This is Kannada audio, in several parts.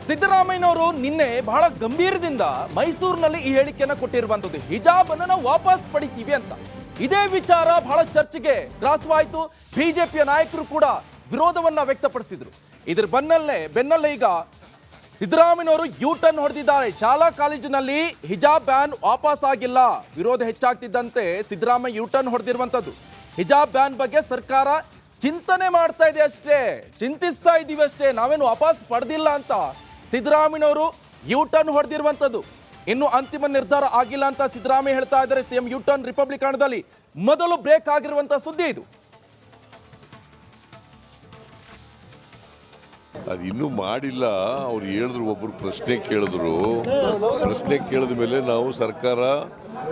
ಸಿದ್ದರಾಮಯ್ಯನವರು ನಿನ್ನೆ ಬಹಳ ಗಂಭೀರದಿಂದ ಮೈಸೂರಿನಲ್ಲಿ ಈ ಹೇಳಿಕೆಯನ್ನು ಕೊಟ್ಟಿರುವಂತದ್ದು, ಹಿಜಾಬ್ ಅನ್ನು ನಾವು ವಾಪಸ್ ಪಡಿತೀವಿ ಅಂತ. ಇದೇ ವಿಚಾರ ಬಹಳ ಚರ್ಚೆಗೆ ಗ್ರಾಸವಾಯಿತು. ಬಿಜೆಪಿಯ ನಾಯಕರು ಕೂಡ ವಿರೋಧವನ್ನ ವ್ಯಕ್ತಪಡಿಸಿದ್ರು. ಇದರ ಬೆನ್ನಲ್ಲೇ ಈಗ ಸಿದ್ದರಾಮಯ್ಯನವರು ಯೂ ಟರ್ನ್ ಹೊಡೆದಿದ್ದಾರೆ. ಶಾಲಾ ಕಾಲೇಜಿನಲ್ಲಿ ಹಿಜಾಬ್ ಬ್ಯಾನ್ ವಾಪಸ್ ಆಗಿಲ್ಲ. ವಿರೋಧ ಹೆಚ್ಚಾಗ್ತಿದ್ದಂತೆ ಸಿದ್ದರಾಮಯ್ಯ ಯೂ ಟರ್ನ್ ಹೊಡೆದಿರುವಂತದ್ದು. ಹಿಜಾಬ್ ಬ್ಯಾನ್ ಬಗ್ಗೆ ಸರ್ಕಾರ ಚಿಂತನೆ ಮಾಡ್ತಾ ಇದೆ ಅಷ್ಟೇ, ಚಿಂತಿಸ್ತಾ ಇದೀವಿ ಅಷ್ಟೇ, ನಾವೇನು ವಾಪಸ್ ಪಡೆದಿಲ್ಲ ಅಂತ ಸಿದ್ದರಾಮಯ್ಯನವರು ಯೂ ಟರ್ನ್ ಹೊಡೆದಿರುವಂತದ್ದು. ಇನ್ನು ಅಂತಿಮ ನಿರ್ಧಾರ ಆಗಿಲ್ಲ ಅಂತ ಸಿದ್ದರಾಮಯ್ಯ ಹೇಳ್ತಾ ಇದ್ದಾರೆ. ಸಿಎಂ ಯೂ ಟರ್ನ್ ರಿಪಬ್ಲಿಕನದಲ್ಲಿ ಮೊದಲು ಬ್ರೇಕ್ ಆಗಿರುವಂತ ಸುದ್ದಿ ಇದು. ಅದು ಇನ್ನೂ ಮಾಡಿಲ್ಲ. ಅವ್ರು ಹೇಳಿದ್ರು, ಒಬ್ರು ಪ್ರಶ್ನೆ ಕೇಳಿದ ಮೇಲೆ ನಾವು ಸರ್ಕಾರ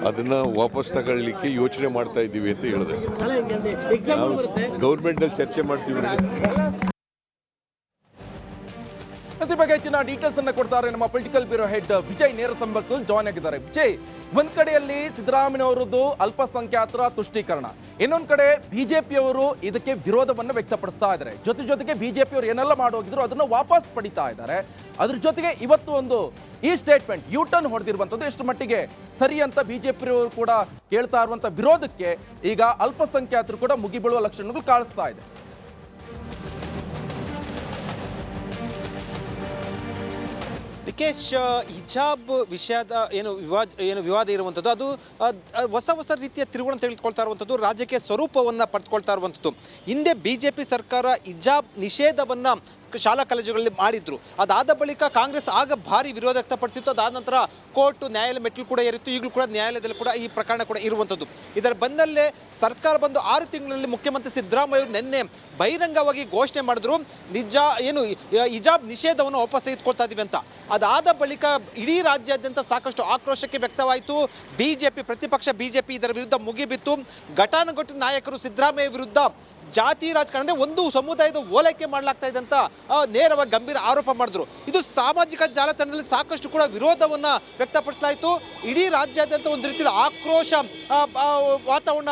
ಅದನ್ನ ವಾಪಸ್ ತಗೊಳ್ಳಿಕ್ಕೆ ಯೋಚನೆ ಮಾಡ್ತಾ ಇದ್ದೀವಿ ಅಂತ ಹೇಳಿದೆ. ನಾವು ಗೌರ್ಮೆಂಟ್ ಅಲ್ಲಿ ಚರ್ಚೆ ಮಾಡ್ತೀವಿ. ಈ ಬಗ್ಗೆ ಹೆಚ್ಚಿನ ಡೀಟೇಲ್ಸ್ ಅನ್ನ ಕೊಡ್ತಾರೆ ನಮ್ಮ ಪೊಲಿಟಿಕಲ್ ಬ್ಯೂರೋ ಹೆಡ್ ವಿಜಯ್ ನೇರ ಸಂಪರ್ಕದಲ್ಲಿ ಜಾಯ್ನ್ ಆಗಿದ್ದಾರೆ. ವಿಜಯ್, ಒಂದ್ ಕಡೆಯಲ್ಲಿ ಸಿದ್ದರಾಮಯ್ಯನವರದ್ದು ಅಲ್ಪಸಂಖ್ಯಾತರ ತುಷ್ಟೀಕರಣ, ಇನ್ನೊಂದ್ ಕಡೆ ಬಿಜೆಪಿಯವರು ಇದಕ್ಕೆ ವಿರೋಧವನ್ನು ವ್ಯಕ್ತಪಡಿಸ್ತಾ ಇದ್ದಾರೆ. ಜೊತೆಗೆ ಬಿಜೆಪಿಯವರು ಏನೆಲ್ಲ ಮಾಡೋಗಿದ್ರು ಅದನ್ನ ವಾಪಸ್ ಪಡಿತಾ ಇದ್ದಾರೆ. ಅದ್ರ ಜೊತೆಗೆ ಇವತ್ತು ಈ ಸ್ಟೇಟ್ಮೆಂಟ್ ಯೂ ಟರ್ನ್ ಹೊಡೆದಿರುವಂತದ್ದು ಎಷ್ಟು ಮಟ್ಟಿಗೆ ಸರಿ ಅಂತ ಬಿಜೆಪಿಯವರು ಕೂಡ ಕೇಳ್ತಾ ಇರುವಂತ ವಿರೋಧಕ್ಕೆ ಈಗ ಅಲ್ಪಸಂಖ್ಯಾತರು ಕೂಡ ಮುಗಿಬೀಳುವ ಲಕ್ಷಣಗಳು ಕಾಣಿಸ್ತಾ ಇದೆ. ನಿಕೇಶ್, ಹಿಜಾಬ್ ವಿಷಯದ ಏನು ವಿವಾದ ಇರುವಂಥದ್ದು ಅದು ಹೊಸ ರೀತಿಯ ತಿರುವುಗಳನ್ನು ತೆಗೆದುಕೊಳ್ತಾ ಇರುವಂಥದ್ದು, ರಾಜಕೀಯ ಸ್ವರೂಪವನ್ನು ಪಡೆದುಕೊಳ್ತಾ ಇರುವಂಥದ್ದು. ಹಿಂದೆ ಬಿಜೆಪಿ ಸರ್ಕಾರ ಹಿಜಾಬ್ ನಿಷೇಧವನ್ನು ಶಾಲಾ ಕಾಲೇಜುಗಳಲ್ಲಿ ಮಾಡಿದ್ರು. ಅದಾದ ಬಳಿಕ ಕಾಂಗ್ರೆಸ್ ಆಗ ಭಾರಿ ವಿರೋಧ ವ್ಯಕ್ತಪಡಿಸಿತ್ತು. ಅದಾದ ನಂತರ ಕೋರ್ಟ್ ನ್ಯಾಯಾಲಯ ಮೆಟ್ಟಿಲು ಕೂಡ ಏರಿತ್ತು. ಈಗಲೂ ಕೂಡ ನ್ಯಾಯಾಲಯದಲ್ಲಿ ಕೂಡ ಈ ಪ್ರಕರಣ ಕೂಡ ಇರುವಂಥದ್ದು. ಇದರ ಬೆನ್ನಲ್ಲೇ ಸರ್ಕಾರ ಬಂದು 6 ತಿಂಗಳಲ್ಲಿ ಮುಖ್ಯಮಂತ್ರಿ ಸಿದ್ದರಾಮಯ್ಯ ನಿನ್ನೆ ಬಹಿರಂಗವಾಗಿ ಘೋಷಣೆ ಮಾಡಿದ್ರು, ಹಿಜಾಬ್ ನಿಷೇಧವನ್ನು ವಾಪಸ್ ತೆಗೆದುಕೊಳ್ತಾ ಇದ್ದೀವಿ ಅಂತ. ಅದಾದ ಬಳಿಕ ಇಡೀ ರಾಜ್ಯಾದ್ಯಂತ ಸಾಕಷ್ಟು ಆಕ್ರೋಶಕ್ಕೆ ವ್ಯಕ್ತವಾಯಿತು. ಪ್ರತಿಪಕ್ಷ ಬಿಜೆಪಿ ಇದರ ವಿರುದ್ಧ ಮುಗಿಬಿತ್ತು. ಘಟಾನುಘಟಿ ನಾಯಕರು ಸಿದ್ದರಾಮಯ್ಯ ವಿರುದ್ಧ ಜಾತಿ ರಾಜಕಾರಣ ಅಂದರೆ ಒಂದು ಸಮುದಾಯದ ಓಲೈಕೆ ಮಾಡಲಾಗ್ತಾ ಇದೆ ಅಂತ ನೇರವಾಗಿ ಗಂಭೀರ ಆರೋಪ ಮಾಡಿದ್ರು. ಇದು ಸಾಮಾಜಿಕ ಜಾಲತಾಣದಲ್ಲಿ ಸಾಕಷ್ಟು ಕೂಡ ವಿರೋಧವನ್ನು ವ್ಯಕ್ತಪಡಿಸಲಾಯಿತು. ಇಡೀ ರಾಜ್ಯಾದ್ಯಂತ ಒಂದು ರೀತಿಯ ಆಕ್ರೋಶ ವಾತಾವರಣ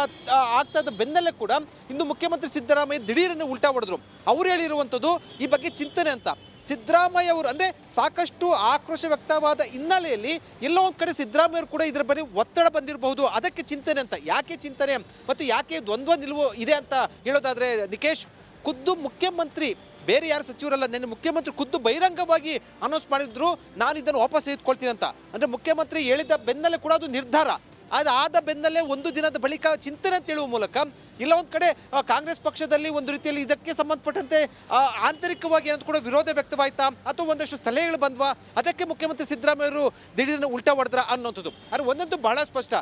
ಆಗ್ತಾ ಇದ್ದ ಬೆನ್ನಲ್ಲೇ ಕೂಡ ಇಂದು ಮುಖ್ಯಮಂತ್ರಿ ಸಿದ್ದರಾಮಯ್ಯ ದಿಢೀರನ್ನು ಉಲ್ಟಾ ಹೊಡೆದ್ರು. ಅವರು ಹೇಳಿರುವಂಥದ್ದು ಈ ಬಗ್ಗೆ ಚಿಂತನೆ ಅಂತ. ಸಿದ್ದರಾಮಯ್ಯ ಅವರು ಅಂದರೆ ಸಾಕಷ್ಟು ಆಕ್ರೋಶ ವ್ಯಕ್ತವಾದ ಹಿನ್ನೆಲೆಯಲ್ಲಿ ಎಲ್ಲೋ ಒಂದು ಕಡೆ ಸಿದ್ದರಾಮಯ್ಯವರು ಕೂಡ ಇದರ ಬಗ್ಗೆ ಒತ್ತಡ ಬಂದಿರಬಹುದು, ಅದಕ್ಕೆ ಚಿಂತನೆ ಅಂತ. ಯಾಕೆ ಚಿಂತನೆ ಮತ್ತು ಯಾಕೆ ದ್ವಂದ್ವ ನಿಲುವು ಇದೆ ಅಂತ ಹೇಳೋದಾದರೆ ನಿಕೇಶ್, ಖುದ್ದು ಮುಖ್ಯಮಂತ್ರಿ, ಬೇರೆ ಯಾರು ಸಚಿವರಲ್ಲ, ನೆನ್ನೆ ಮುಖ್ಯಮಂತ್ರಿ ಖುದ್ದು ಬಹಿರಂಗವಾಗಿ ಅನೌನ್ಸ್ ಮಾಡಿದ್ರು, ನಾನು ಇದನ್ನು ವಾಪಸ್ ತೆಗೆದುಕೊಳ್ತೀನಿ ಅಂತ. ಅಂದರೆ ಮುಖ್ಯಮಂತ್ರಿ ಹೇಳಿದ ಬೆನ್ನಲ್ಲೇ ಕೂಡ ಅದು ನಿರ್ಧಾರ. ಅದಾದ ಬೆನ್ನಲ್ಲೇ ಒಂದು ದಿನದ ಬಳಿಕ ಚಿಂತನೆ ಅಂತ ಹೇಳುವ ಮೂಲಕ ಇಲ್ಲ ಒಂದು ಕಡೆ ಕಾಂಗ್ರೆಸ್ ಪಕ್ಷದಲ್ಲಿ ಒಂದು ರೀತಿಯಲ್ಲಿ ಇದಕ್ಕೆ ಸಂಬಂಧಪಟ್ಟಂತೆ ಆಂತರಿಕವಾಗಿ ಏನಂತ ಕೂಡ ವಿರೋಧ ವ್ಯಕ್ತವಾಯ್ತಾ ಅಥವಾ ಒಂದಷ್ಟು ಸಲಹೆಗಳು ಬಂದ್ವಾ, ಅದಕ್ಕೆ ಮುಖ್ಯಮಂತ್ರಿ ಸಿದ್ದರಾಮಯ್ಯವರು ದಿಢೀರನ್ನು ಉಲ್ಟಾ ಹೊಡೆದ್ರ ಅನ್ನೋಂಥದ್ದು. ಆದರೆ ಒಂದಂತೂ ಬಹಳ ಸ್ಪಷ್ಟ,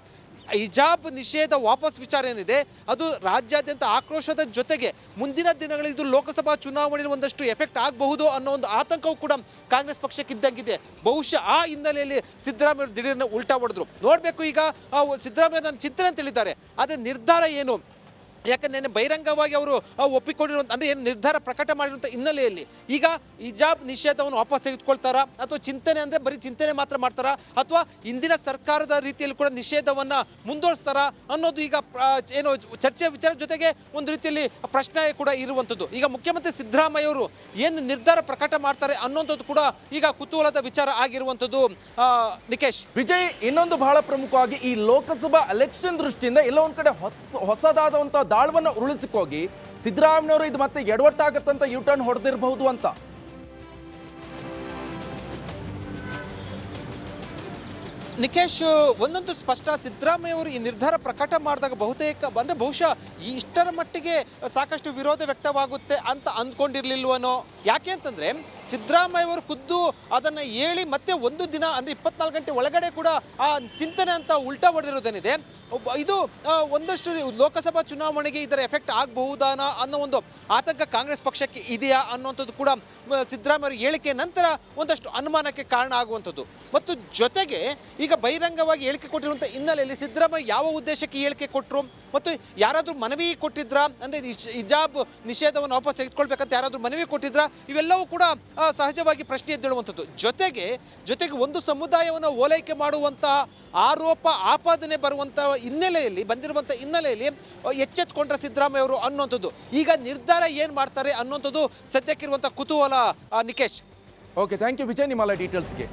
ಹಿಜಾಬ್ ನಿಷೇಧ ವಾಪಸ್ ವಿಚಾರ ಏನಿದೆ ಅದು ರಾಜ್ಯಾದ್ಯಂತ ಆಕ್ರೋಶದ ಜೊತೆಗೆ ಮುಂದಿನ ದಿನಗಳಲ್ಲಿ ಇದು ಲೋಕಸಭಾ ಚುನಾವಣೆಯಲ್ಲಿ ಒಂದಷ್ಟು ಎಫೆಕ್ಟ್ ಆಗಬಹುದು ಅನ್ನೋ ಒಂದು ಆತಂಕವೂ ಕೂಡ ಕಾಂಗ್ರೆಸ್ ಪಕ್ಷಕ್ಕೆ ಇದ್ದಂಗಿದೆ. ಬಹುಶಃ ಆ ಹಿನ್ನೆಲೆಯಲ್ಲಿ ಸಿದ್ದರಾಮಯ್ಯ ದಿಢೀರನ್ನ ಉಲ್ಟಾ ಹೊಡೆದ್ರು. ನೋಡಬೇಕು ಈಗ ಸಿದ್ದರಾಮಯ್ಯ ನನ್ನ ಚಿಂತನೆ ಅಂತ ಹೇಳಿದ್ದಾರೆ, ಆದರೆ ನಿರ್ಧಾರ ಏನು? ಯಾಕಂದ್ರೆ ಬಹಿರಂಗವಾಗಿ ಅವರು ಒಪ್ಪಿಕೊಂಡಿರುವಂಥ ಅಂದರೆ ಏನು ನಿರ್ಧಾರ ಪ್ರಕಟ ಮಾಡಿರುವಂಥ ಹಿನ್ನೆಲೆಯಲ್ಲಿ ಈಗ ಹಿಜಾಬ್ ನಿಷೇಧವನ್ನು ವಾಪಸ್ ತೆಗೆದುಕೊಳ್ತಾರಾ ಅಥವಾ ಚಿಂತನೆ ಅಂದರೆ ಬರೀ ಚಿಂತನೆ ಮಾತ್ರ ಮಾಡ್ತಾರಾ ಅಥವಾ ಇಂದಿನ ಸರ್ಕಾರದ ರೀತಿಯಲ್ಲಿ ಕೂಡ ನಿಷೇಧವನ್ನು ಮುಂದುವರಿಸ್ತಾರಾ ಅನ್ನೋದು ಈಗ ಏನು ಚರ್ಚೆಯ ವಿಚಾರ ಜೊತೆಗೆ ಒಂದು ರೀತಿಯಲ್ಲಿ ಪ್ರಶ್ನೆ ಕೂಡ ಇರುವಂಥದ್ದು. ಈಗ ಮುಖ್ಯಮಂತ್ರಿ ಸಿದ್ದರಾಮಯ್ಯ ಅವರು ಏನು ನಿರ್ಧಾರ ಪ್ರಕಟ ಮಾಡ್ತಾರೆ ಅನ್ನೋಂಥದ್ದು ಕೂಡ ಈಗ ಕುತೂಹಲದ ವಿಚಾರ ಆಗಿರುವಂಥದ್ದು. ನಿಕೇಶ್, ವಿಜಯ್, ಇನ್ನೊಂದು ಬಹಳ ಪ್ರಮುಖವಾಗಿ ಈ ಲೋಕಸಭಾ ಎಲೆಕ್ಷನ್ ದೃಷ್ಟಿಯಿಂದ ಎಲ್ಲ ಒಂದು ಕಡೆ ಹೊಸದಾದಂಥ ದಾಳವನ್ನು ಉರುಳಿಸಿಕೋಗಿ ಸಿದ್ದರಾಮಯ್ಯವರು ಇದು ಮತ್ತೆ ಎಡವಟ್ಟಾಗತ್ತಂತ ಯೂ ಟರ್ನ್ ಹೊಡೆದಿರಬಹುದು ಅಂತ. ನಿಕೇಶ್, ಒಂದೊಂದು ಸ್ಪಷ್ಟ, ಸಿದ್ದರಾಮಯ್ಯ ಅವರು ಈ ನಿರ್ಧಾರ ಪ್ರಕಟ ಮಾಡಿದಾಗ ಬಹುಶಃ ಇಷ್ಟರ ಮಟ್ಟಿಗೆ ಸಾಕಷ್ಟು ವಿರೋಧ ವ್ಯಕ್ತವಾಗುತ್ತೆ ಅಂತ ಅಂದ್ಕೊಂಡಿರ್ಲಿಲ್ವನೋ. ಯಾಕೆ ಅಂತಂದ್ರೆ ಸಿದ್ದರಾಮಯ್ಯ ಅವರು ಖುದ್ದು ಅದನ್ನು ಹೇಳಿ ಮತ್ತೆ ಒಂದು ದಿನ ಅಂದರೆ 24 ಗಂಟೆ ಒಳಗಡೆ ಕೂಡ ಆ ಚಿಂತನೆ ಅಂತ ಉಲ್ಟಾ ಹೊಡೆದಿರೋದೇನಿದೆ, ಇದು ಒಂದಷ್ಟು ಲೋಕಸಭಾ ಚುನಾವಣೆಗೆ ಇದರ ಎಫೆಕ್ಟ್ ಆಗಬಹುದಾನ ಅನ್ನೋ ಒಂದು ಆತಂಕ ಕಾಂಗ್ರೆಸ್ ಪಕ್ಷಕ್ಕೆ ಇದೆಯಾ ಅನ್ನುವಂಥದ್ದು ಕೂಡ ಸಿದ್ದರಾಮಯ್ಯ ಹೇಳಿಕೆ ನಂತರ ಒಂದಷ್ಟು ಅನುಮಾನಕ್ಕೆ ಕಾರಣ ಆಗುವಂಥದ್ದು. ಮತ್ತು ಜೊತೆಗೆ ಈಗ ಬಹಿರಂಗವಾಗಿ ಹೇಳಿಕೆ ಕೊಟ್ಟಿರುವಂಥ ಹಿನ್ನೆಲೆಯಲ್ಲಿ ಸಿದ್ದರಾಮಯ್ಯ ಯಾವ ಉದ್ದೇಶಕ್ಕೆ ಹೇಳಿಕೆ ಕೊಟ್ಟರು ಮತ್ತು ಯಾರಾದರೂ ಮನವಿ ಕೊಟ್ಟಿದ್ರಾ, ಅಂದರೆ ಹಿಜಾಬ್ ನಿಷೇಧವನ್ನು ವಾಪಸ್ ತೆಗೆದುಕೊಳ್ಬೇಕಂತ ಯಾರಾದರೂ ಮನವಿ ಕೊಟ್ಟಿದ್ರಾ, ಇವೆಲ್ಲವೂ ಕೂಡ ಸಹಜವಾಗಿ ಪ್ರಶ್ನೆ ಎದ್ದೇಳುವಂಥದ್ದು. ಜೊತೆಗೆ ಒಂದು ಸಮುದಾಯವನ್ನು ಓಲೈಕೆ ಮಾಡುವಂತಹ ಆರೋಪ ಆಪಾದನೆ ಬಂದಿರುವಂಥ ಹಿನ್ನೆಲೆಯಲ್ಲಿ ಎಚ್ಚೆತ್ತುಕೊಂಡ್ರೆ ಸಿದ್ದರಾಮಯ್ಯ ಅವರು ಅನ್ನುವಂಥದ್ದು. ಈಗ ನಿರ್ಧಾರ ಏನು ಮಾಡ್ತಾರೆ ಅನ್ನುವಂಥದ್ದು ಸದ್ಯಕ್ಕಿರುವಂಥ ಕುತೂಹಲ. Nikesh, okay thank you Vijay ನಿಮ್ಮೆಲ್ಲ ಡೀಟೇಲ್ಸ್ಗೆ.